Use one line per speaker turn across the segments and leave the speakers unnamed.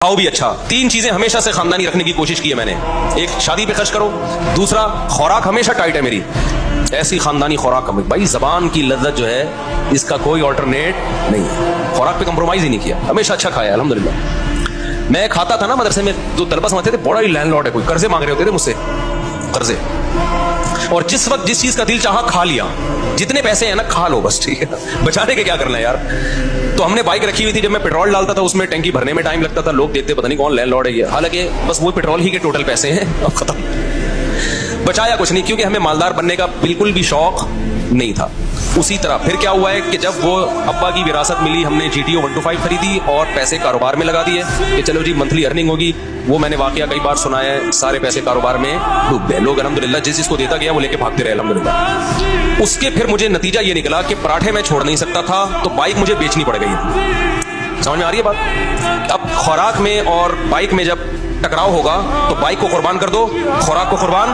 खाओ भी अच्छा। 3 चीजें हमेशा से खानदानी रखने की कोशिश की है मैंने। एक, शादी पे खर्च करो। दूसरा, खुराक हमेशा टाइट है मेरी, ऐसी खानदानी खुराक कम। भाई जबान की लज्जत जो है इसका कोई ऑल्टरनेट नहीं है, खुराक पे कंप्रोमाइज ही नहीं किया, हमेशा अच्छा खाया अल्हम्दुलिल्लाह। मैं खाता था ना मदरसे में, जो तलबा समझते थे बड़ा ही लैंडलॉर्ड है, कोई कर्जे मांग रहे होते थे मुझसे, कर्जे। और जिस वक्त जिस चीज का दिल चाहा खा लिया, जितने पैसे हैं ना खा लो बस, ठीक है, बचाने के क्या करना है यार। तो हमने बाइक रखी हुई थी, जब मैं पेट्रोल डालता था उसमें टैंकी भरने में टाइम लगता था, लोग देखते पता नहीं कौन लैंडलॉर्ड है ये, हालांकि बस वो पेट्रोल ही के टोटल पैसे हैं, अब खत्म। बचाया कुछ नहीं, क्योंकि हमें मालदार बनने का बिल्कुल भी शौक नहीं था। उसी तरह फिर क्या हुआ है कि जब वो अब्बा की विरासत मिली, हमने GTO 125 खरीदी और पैसे कारोबार में लगा दिए कि चलो जी मंथली अर्निंग होगी। वो मैंने वाकया कई बार सुनाया है, सारे पैसे कारोबार में डूब गए। लोग अल्हम्दुलिल्लाह जिस जिसको देता गया वो लेके भागते रहे अल्हम्दुलिल्लाह। उसके फिर मुझे नतीजा ये निकला कि पराठे मैं छोड़ नहीं सकता था, तो बाइक मुझे बेचनी पड़ गई। समझ में आ रही है बात? अब खुराक में और बाइक में जब टकराव होगा तो बाइक को कुर्बान कर दो, खुराक को कुर्बान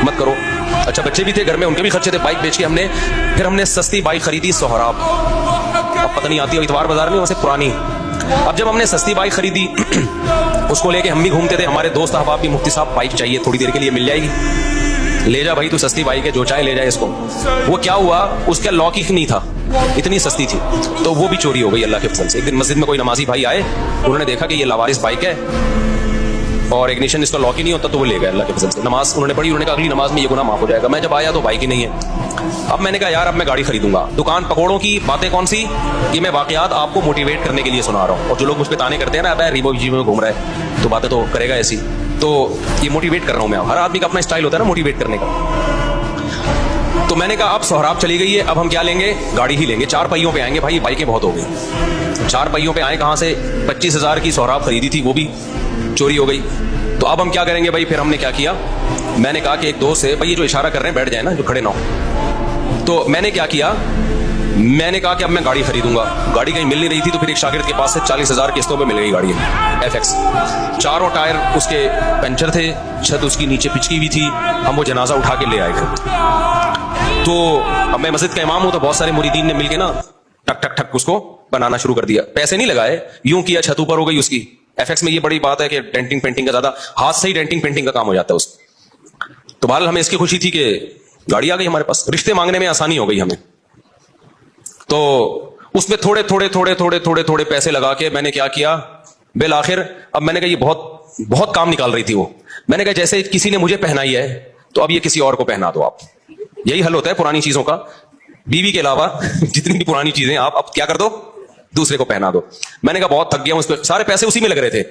मत करो। अच्छा, बच्चे भी थे घर में, उनके भी खर्चे थे, बाइक बेच के हमने सस्ती बाइक खरीदी सोहराब। अब पता नहीं आती है इतवार बाजार में, वैसे पुरानी। अब जब हमने सस्ती बाइक खरीदी उसको लेके हम भी घूमते थे, हमारे दोस्त अहबाब भी, मुफ्ती साहब बाइक चाहिए थोड़ी देर के लिए, मिल जाएगी, ले जा भाई तू, सस्ती बाइक है, जो चाहे ले जाए इसको। वो क्या हुआ, उसका लॉक ही नहीं था, इतनी सस्ती थी, तो वो भी चोरी हो गई अल्लाह के फजल से। एक दिन मस्जिद में कोई नमाजी भाई आए, उन्होंने देखा कि ये लावारिस बाइक है और इग्निशन इसका लॉक ही नहीं होता, तो वो ले गए अल्लाह के फजल से। नमाज उन्होंने पढ़ी, उन्होंने कहा अगली नमाज में ये गुनाह माफ हो जाएगा। मैं जब आया तो बाइक ही नहीं है। अब मैंने कहा यार अब मैं गाड़ी खरीदूंगा। दुकान पकौड़ों की बातें कौन सी, ये मैं वाकयात आपको मोटिवेट करने के लिए सुना रहा हूँ। और जो लोग मुझ पर ताने करते हैं ना, अब रीबो जी में घूम रहा है तो बातें तो करेगा ऐसी, तो ये मोटिवेट कर रहा हूँ मैं। हर आदमी का अपना स्टाइल होता है ना मोटिवेट करने का। तो मैंने कहा अब सोहराब चली गई है, अब हम क्या लेंगे, गाड़ी ही लेंगे, 4 पहियों पे आएंगे। भाई बाइकें बहुत हो गई, 4 पहियों पे आए कहाँ से, 25,000 की सोहराब खरीदी थी, वो भी चोरी हो गई। तो अब हम क्या करेंगे भाई, फिर हमने क्या किया, मैंने कहा कि एक दोस्त से, भाई ये जो इशारा कर रहे हैं बैठ जाए ना, जो खड़े ना हो। तो मैंने क्या किया, मैंने कहा कि अब मैं गाड़ी खरीदूंगा। गाड़ी कहीं मिल नहीं रही थी, तो फिर एक शागिर्द के पास से 40,000 किस्तों पे मिल गई गाड़ी FX। चारों टायर उसके पंचर थे, छत उसकी नीचे पिचकी हुई थी, हम वो जनाजा उठा के ले आए थे। तो अब मैं मस्जिद का इमाम हूं, तो बहुत सारे मुरीदीन ने मिलके ना टक टक ठक उसको बनाना शुरू कर दिया। पैसे नहीं लगाए, यूं किया, छत ऊपर हो गई उसकी। FX में ये बड़ी बात है कि डेंटिंग पेंटिंग का ज्यादा, हाथ से ही डेंटिंग पेंटिंग का काम हो जाता है उसमें। तो बहरहाल हमें इसकी खुशी थी कि गाड़ी आ गई हमारे पास, रिश्ते मांगने में आसानी हो गई हमें। तो उसमें थोड़े थोड़े थोड़े थोड़े थोड़े थोड़े पैसे लगा के मैंने क्या किया, बिल आखिर, अब मैंने कहा ये बहुत बहुत काम निकाल रही थी वो। मैंने कहा जैसे किसी ने मुझे पहनाई है तो अब ये किसी और को पहना दो आप। यही हल होता है पुरानी चीजों का, बीवी के अलावा जितनी भी पुरानी चीजें आप अब क्या कर दो, दूसरे को पहना दो। मैंने कहा बहुत थक गया हूं, उस पर सारे पैसे उसी में लग रहे थे।